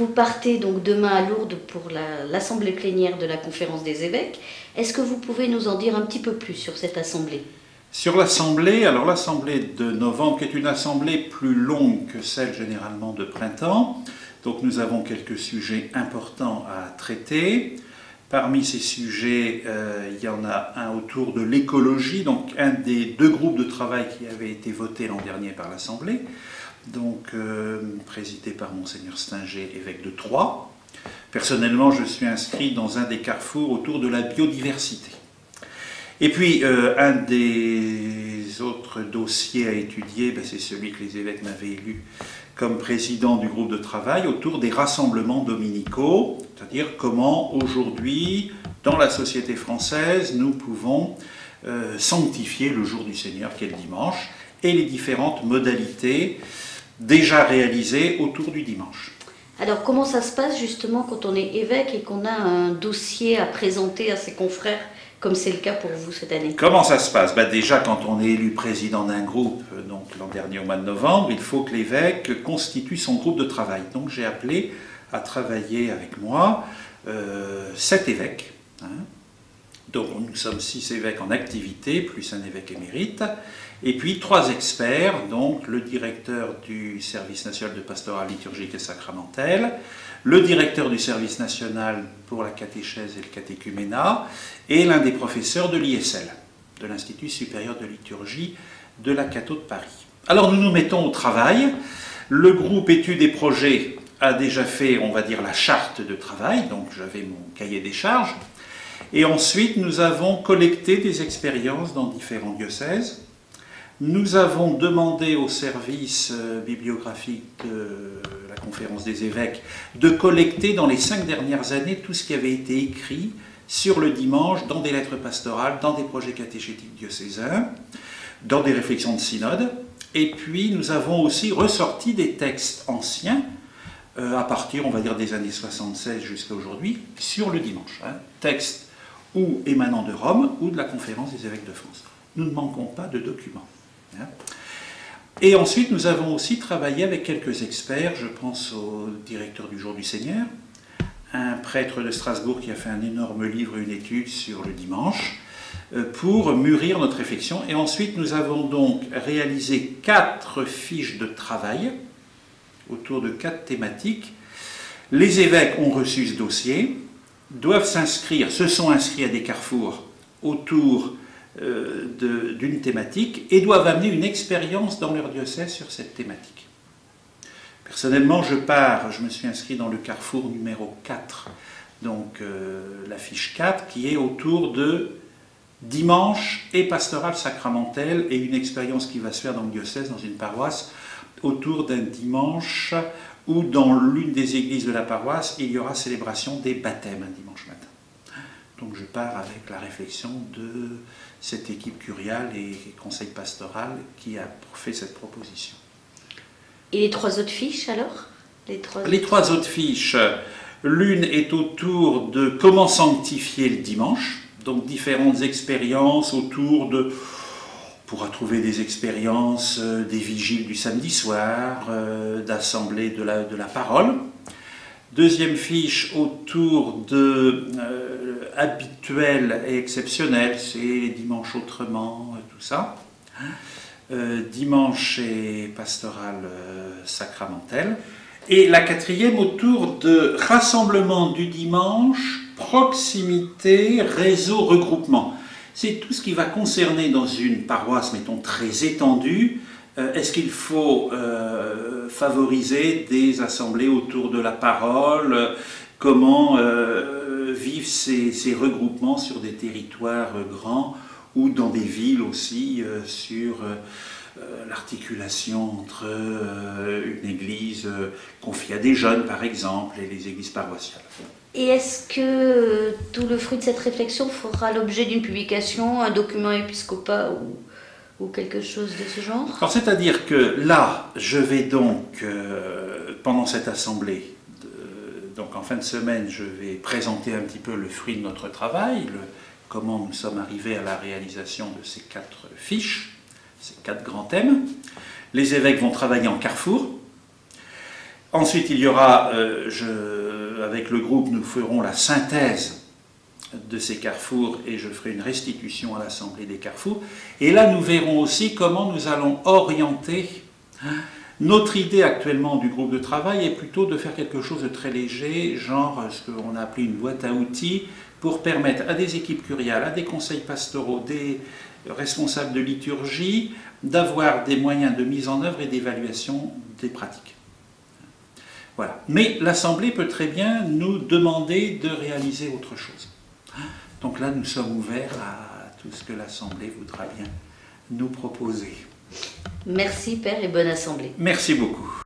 Vous partez donc demain à Lourdes pour l'assemblée plénière de la Conférence des évêques. Est-ce que vous pouvez nous en dire un petit peu plus sur cette assemblée? Sur l'assemblée, alors l'assemblée de novembre qui est une assemblée plus longue que celle généralement de printemps. Donc nous avons quelques sujets importants à traiter. Parmi ces sujets, il y en a un autour de l'écologie, donc un des deux groupes de travail qui avait été voté l'an dernier par l'Assemblée, donc présidé par Monseigneur Stinger, évêque de Troyes. Personnellement, je suis inscrit dans un des carrefours autour de la biodiversité. Et puis, un des autres dossiers à étudier, c'est celui que les évêques m'avaient élu comme président du groupe de travail autour des rassemblements dominicaux, c'est-à-dire comment aujourd'hui, dans la société française, nous pouvons sanctifier le jour du Seigneur, qui est le dimanche, et les différentes modalités déjà réalisées autour du dimanche. Alors, comment ça se passe justement quand on est évêque et qu'on a un dossier à présenter à ses confrères, comme c'est le cas pour vous cette année? Comment ça se passe? Déjà, quand on est élu président d'un groupe, donc l'an dernier au mois de novembre, il faut que l'évêque constitue son groupe de travail. Donc j'ai appelé à travailler avec moi 7 évêques. Donc nous sommes 6 évêques en activité, plus un évêque émérite, et puis 3 experts, donc le directeur du service national de pastoral liturgique et sacramentel, le directeur du service national pour la catéchèse et le catéchuménat, et l'un des professeurs de l'ISL, de l'Institut supérieur de liturgie de la Catho de Paris. Alors nous nous mettons au travail. Le groupe études et projets a déjà fait, on va dire, la charte de travail, donc j'avais mon cahier des charges. Et ensuite, nous avons collecté des expériences dans différents diocèses. Nous avons demandé au service bibliographique de la Conférence des évêques de collecter dans les 5 dernières années tout ce qui avait été écrit sur le dimanche dans des lettres pastorales, dans des projets catéchétiques diocésains, dans des réflexions de synode. Et puis, nous avons aussi ressorti des textes anciens, à partir, on va dire, des années 76 jusqu'à aujourd'hui, sur le dimanche. Textes ou émanant de Rome ou de la Conférence des évêques de France. Nous ne manquons pas de documents. Et ensuite, nous avons aussi travaillé avec quelques experts. Je pense au directeur du Jour du Seigneur, un prêtre de Strasbourg qui a fait un énorme livre, une étude sur le dimanche, pour mûrir notre réflexion. Et ensuite, nous avons donc réalisé 4 fiches de travail autour de 4 thématiques. Les évêques ont reçu ce dossier, doivent s'inscrire, se sont inscrits à des carrefours autour d'une thématique et doivent amener une expérience dans leur diocèse sur cette thématique. Personnellement, je me suis inscrit dans le carrefour numéro 4, donc la fiche 4, qui est autour de dimanche et pastoral sacramentel et une expérience qui va se faire dans le diocèse, dans une paroisse, autour d'un dimanche où dans l'une des églises de la paroisse, il y aura célébration des baptêmes un dimanche matin. Donc je pars avec la réflexion de cette équipe curiale et conseil pastoral qui a fait cette proposition. Et les 3 autres fiches alors? Les 3 autres fiches, l'une est autour de comment sanctifier le dimanche, donc différentes expériences autour de... On pourra trouver des expériences des vigiles du samedi soir, d'assemblée de la parole. Deuxième fiche autour de habituel et exceptionnel, c'est les dimanches autrement, tout ça. Dimanche et pastoral sacramentel. Et la 4e autour de rassemblement du dimanche, proximité, réseau, regroupement. C'est tout ce qui va concerner dans une paroisse, mettons, très étendue. Est-ce qu'il faut favoriser des assemblées autour de la parole? Comment vivent ces regroupements sur des territoires grands ou dans des villes aussi, sur l'articulation entre une église confiée à des jeunes, par exemple, et les églises paroissiales. Et est-ce que tout le fruit de cette réflexion fera l'objet d'une publication, un document épiscopat ou quelque chose de ce genre? Alors, c'est-à-dire que là, je vais donc, pendant cette assemblée, donc en fin de semaine, je vais présenter un petit peu le fruit de notre travail, comment nous sommes arrivés à la réalisation de ces 4 fiches, ces 4 grands thèmes. Les évêques vont travailler en carrefour. Ensuite, il y aura, avec le groupe, nous ferons la synthèse de ces carrefours et je ferai une restitution à l'Assemblée des carrefours. Et là, nous verrons aussi comment nous allons orienter. Notre idée actuellement du groupe de travail est plutôt de faire quelque chose de très léger, genre ce qu'on a appelé une boîte à outils, pour permettre à des équipes curiales, à des conseils pastoraux, des responsables de liturgie, d'avoir des moyens de mise en œuvre et d'évaluation des pratiques. Voilà. Mais l'Assemblée peut très bien nous demander de réaliser autre chose. Donc là, nous sommes ouverts à tout ce que l'Assemblée voudra bien nous proposer. Merci Père et bonne Assemblée. Merci beaucoup.